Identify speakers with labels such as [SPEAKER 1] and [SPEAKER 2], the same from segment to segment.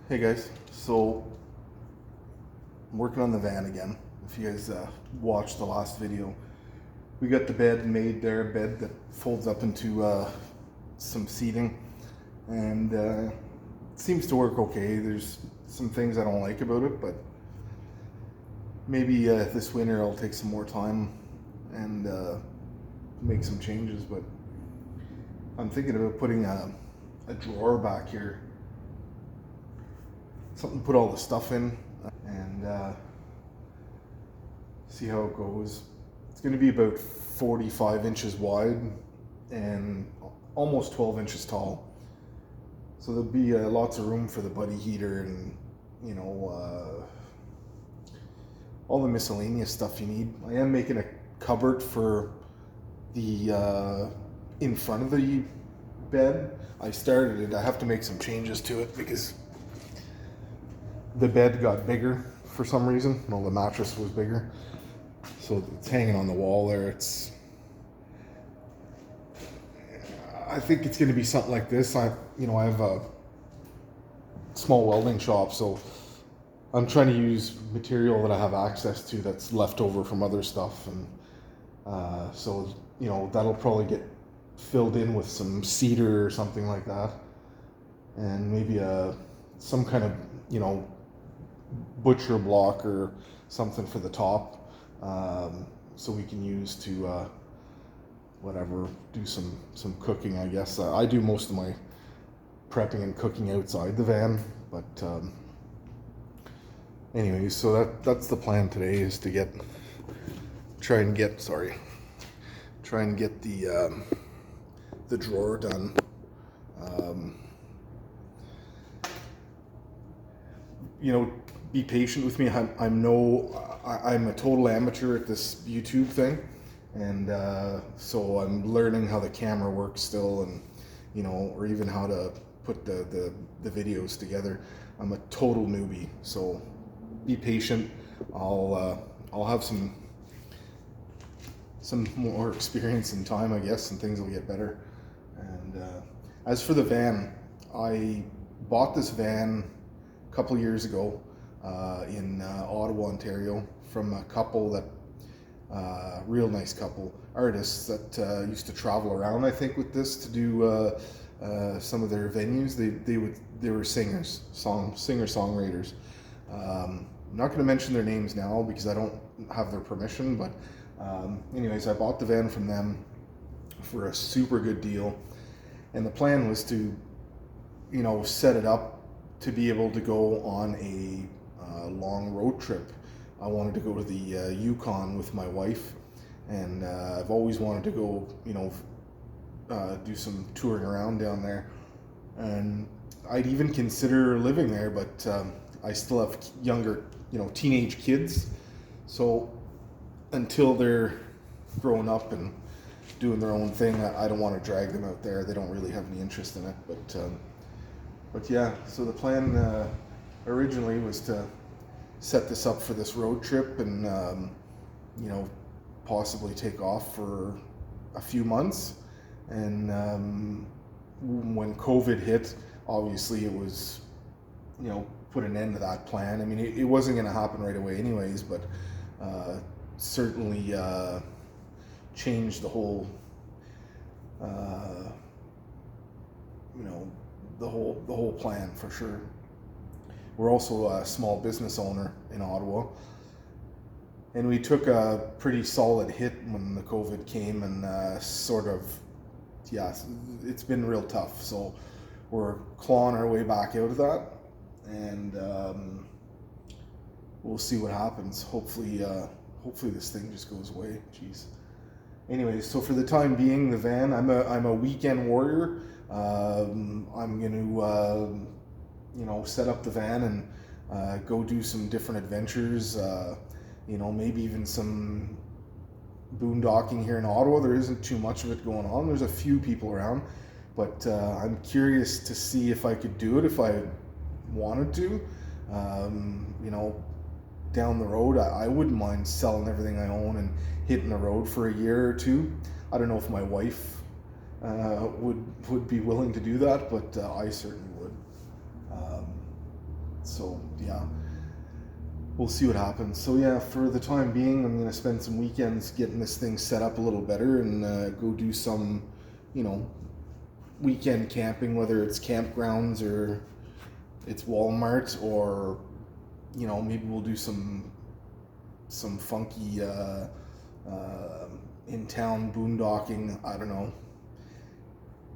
[SPEAKER 1] Hey guys, so I'm working on the van again. If you guys watched the last video, we got the bed made there, a bed that folds up into some seating, and it seems to work okay. There's some things I don't like about it, but maybe this winter I'll take some more time and make some changes. But I'm thinking about putting a drawer back here, something to put all the stuff in, and see how it goes. It's going to be about 45 inches wide and almost 12 inches tall. So there'll be lots of room for the buddy heater and, all the miscellaneous stuff you need. I am making a cupboard for the in front of the bed. I started it. I have to make some changes to it because the bed got bigger for some reason. No, the mattress was bigger. So it's hanging on the wall there. I think it's going to be something like this. I have a small welding shop, so I'm trying to use material that I have access to that's left over from other stuff, and so that'll probably get filled in with some cedar or something like that, and maybe some kind of butcher block or something for the top, so we can use to do some cooking, I guess. I do most of my prepping and cooking outside the van, but anyways, so that's the plan today, is to try and get the drawer done. Be patient with me. I'm a total amateur at this YouTube thing, and so I'm learning how the camera works still, and or even how to put the videos together. I'm a total newbie, so be patient. I'll have some more experience and time, I guess, and things will get better. And as for the van, I bought this van a couple years ago in Ottawa, Ontario, from a couple that real nice couple, artists that used to travel around, I think, with this to do some of their venues. They were singer-songwriters. I'm not going to mention their names now because I don't have their permission, but anyways, I bought the van from them for a super good deal, and the plan was to set it up to be able to go on a long road trip. I wanted to go to the Yukon with my wife, and I've always wanted to go do some touring around down there, and I'd even consider living there, but I still have younger teenage kids, so until they're growing up and doing their own thing, I don't want to drag them out there. They don't really have any interest in it, but yeah, so the plan originally was to set this up for this road trip and possibly take off for a few months. And when COVID hit, obviously it was put an end to that plan. I mean, it wasn't going to happen right away anyways, but certainly changed the whole the whole plan for sure. We're also a small business owner in Ottawa, and we took a pretty solid hit when the COVID came, and it's been real tough. So we're clawing our way back out of that, and we'll see what happens. Hopefully this thing just goes away. Jeez. Anyways, so for the time being, the van, I'm a weekend warrior. I'm going to set up the van and go do some different adventures. Maybe even some boondocking here in Ottawa. There isn't too much of it going on. There's a few people around, but I'm curious to see if I could do it if I wanted to. Down the road, I wouldn't mind selling everything I own and hitting the road for a year or two. I don't know if my wife would be willing to do that, but I certainly would. So yeah, we'll see what happens. So yeah, for the time being, I'm gonna spend some weekends getting this thing set up a little better and go do some, weekend camping, whether it's campgrounds or it's Walmart, or maybe we'll do some funky in town boondocking. I don't know.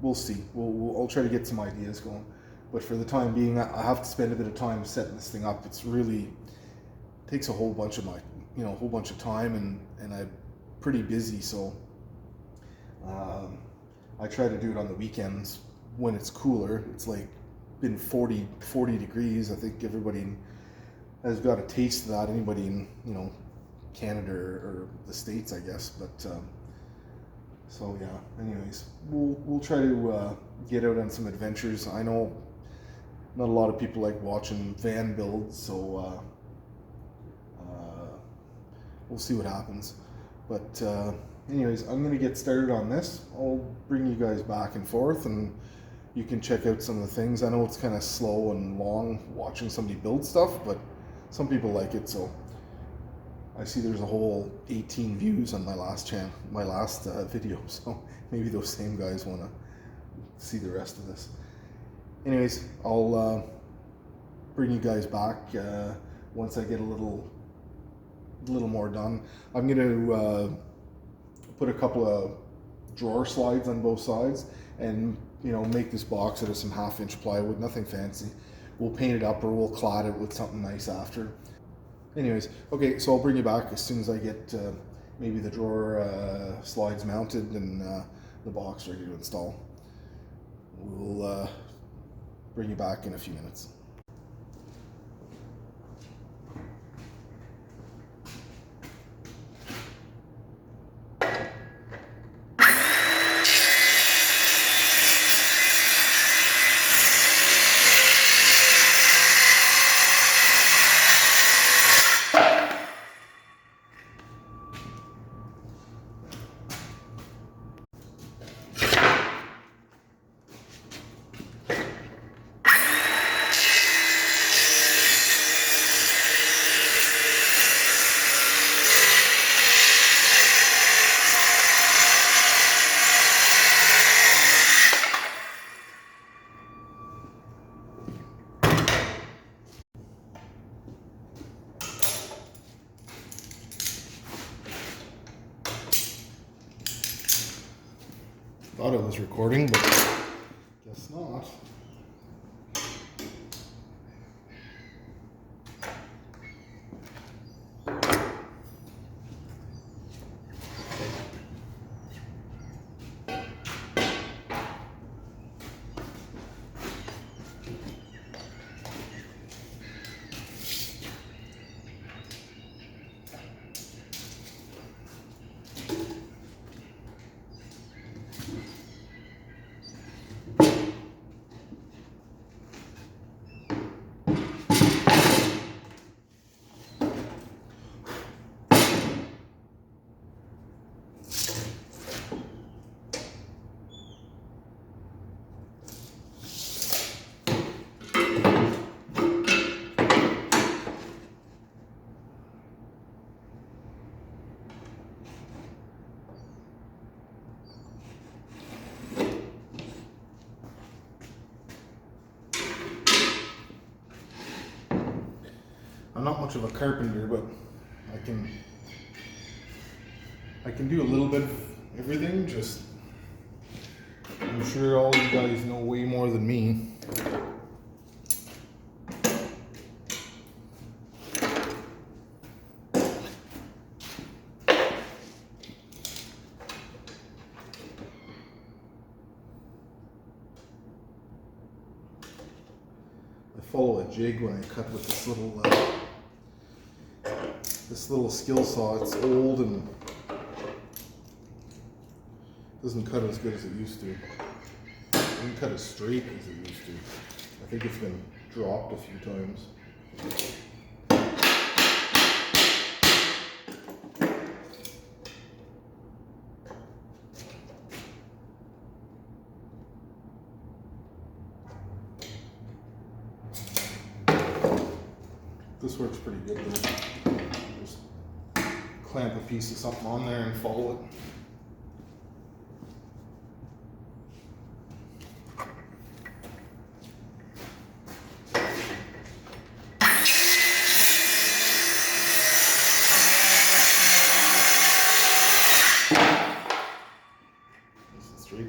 [SPEAKER 1] We'll see. I'll try to get some ideas going. But for the time being, I have to spend a bit of time setting this thing up. It's really takes a whole bunch of time, and I'm pretty busy, so I try to do it on the weekends when it's cooler. It's like been 40 degrees. I think everybody has got a taste of that. Anybody in Canada or the States, I guess. But so yeah. Anyways, we'll try to get out on some adventures. I know not a lot of people like watching van builds, so we'll see what happens. But anyways, I'm gonna get started on this. I'll bring you guys back and forth, and you can check out some of the things. I know it's kind of slow and long watching somebody build stuff, but some people like it. So I see there's a whole 18 views on my last video, so maybe those same guys want to see the rest of this. Anyways, I'll bring you guys back once I get a little more done. I'm going to put a couple of drawer slides on both sides and make this box out of some 1/2-inch plywood, nothing fancy. We'll paint it up or we'll clad it with something nice after. Anyways, okay, so I'll bring you back as soon as I get maybe the drawer slides mounted and the box ready to install. We'll bring you back in a few minutes. Thought it was recording, but guess not. I'm not much of a carpenter, but I can do a little bit of everything. Just I'm sure all you guys know way more than me. I follow a jig when I cut with this little skill saw. It's old and doesn't cut as good as it used to. It doesn't cut as straight as it used to. I think it's been dropped a few times. This works pretty good though. Just clamp a piece of something on there and follow it. Nice and straight.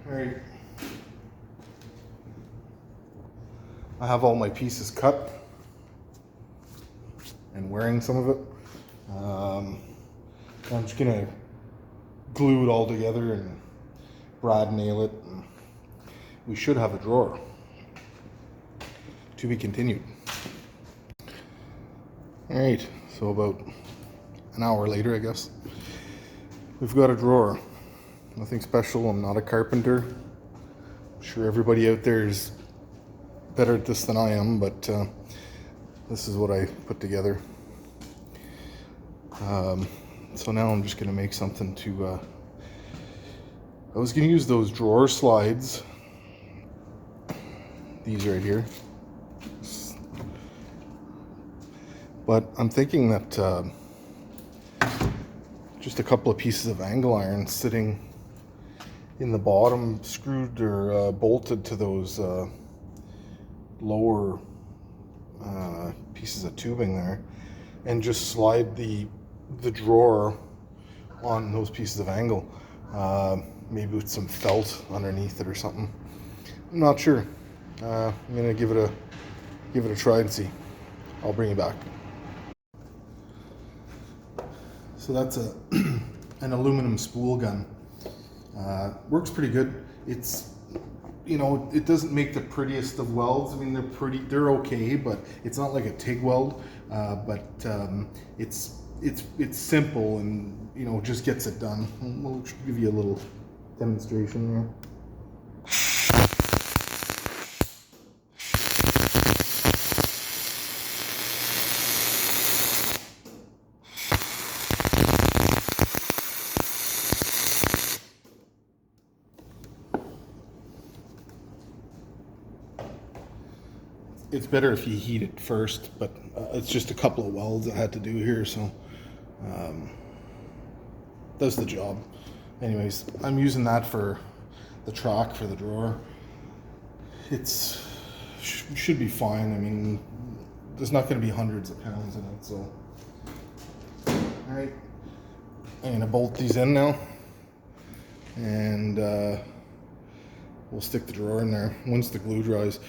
[SPEAKER 1] Alright. I have all my pieces cut and wearing some of it. I'm just gonna glue it all together and brad nail it. And we should have a drawer. To be continued. Alright, so about an hour later, I guess, we've got a drawer. Nothing special, I'm not a carpenter. I'm sure everybody out there is better at this than I am, but this is what I put together. So now I'm just gonna make something to, I was gonna use those drawer slides, these right here. But I'm thinking that just a couple of pieces of angle iron sitting in the bottom, screwed or bolted to those lower pieces of tubing there, and just slide the drawer on those pieces of angle, maybe with some felt underneath it or something. I'm not sure. I'm gonna give it a try and see. I'll bring it back. So that's an aluminum spool gun. Works pretty good. It's, you know, it doesn't make the prettiest of welds. I mean, they're okay, but it's not like a TIG weld. But it's simple and, you know, just gets it done. We'll give you a little demonstration here. It's better if you heat it first, but it's just a couple of welds I had to do here, so does the job. Anyways, I'm using that for the track for the drawer. Should be fine. I mean, there's not going to be hundreds of pounds in it, so. All right, I'm gonna bolt these in now, and we'll stick the drawer in there once the glue dries.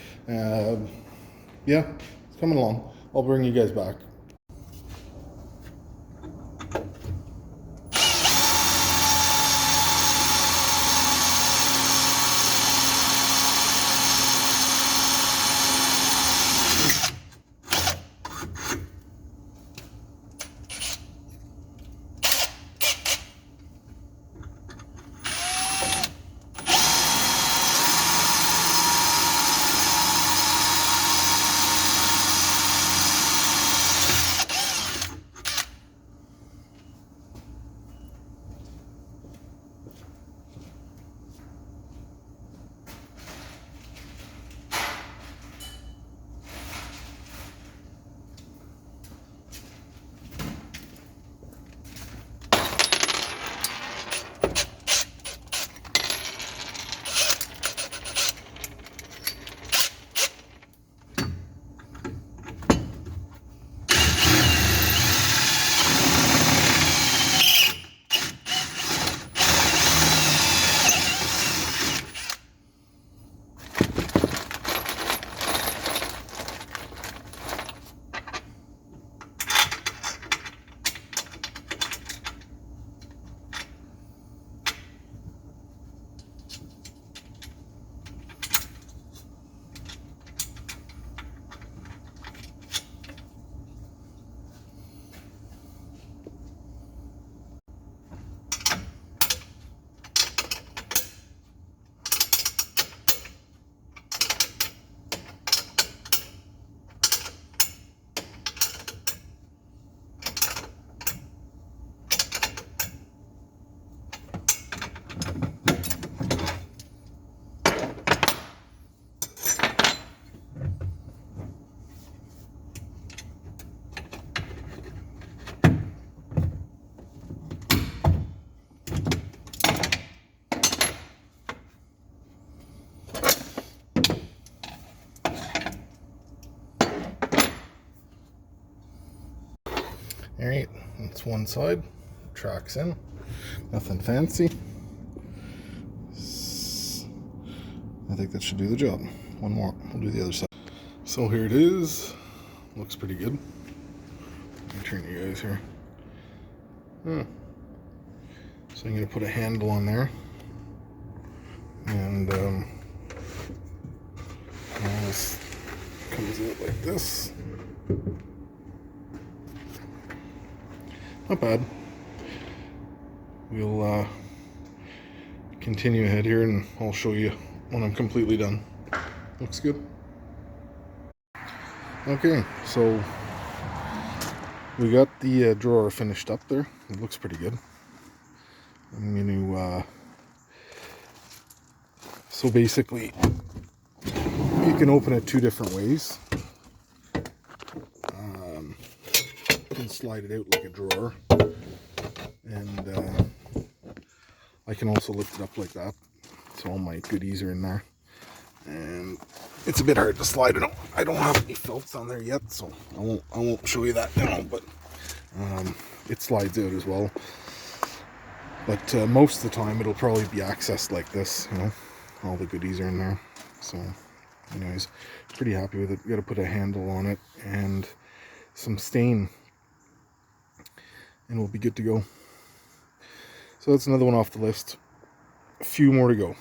[SPEAKER 1] Yeah, it's coming along. I'll bring you guys back. one side, tracks in, nothing fancy. I think that should do the job. One more, we'll do the other side. So here it is, looks pretty good. Let me turn you guys here. So I'm going to put a handle on there, and all this comes out like this. Not bad. We'll continue ahead here, and I'll show you when I'm completely done. Looks good. Okay, so we got the drawer finished up there. It looks pretty good. I'm going to, so basically, you can open it two different ways. You can slide it out like a drawer, and I can also lift it up like that, so all my goodies are in there. And it's a bit hard to slide it out. I don't have any felts on there yet, so I won't show you that now, but it slides out as well. But most of the time it'll probably be accessed like this, you know, all the goodies are in there. So anyways, pretty happy with it. We got to put a handle on it and some stain, and we'll be good to go. So that's another one off the list. A few more to go.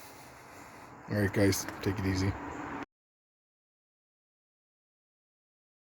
[SPEAKER 1] Alright guys, take it easy.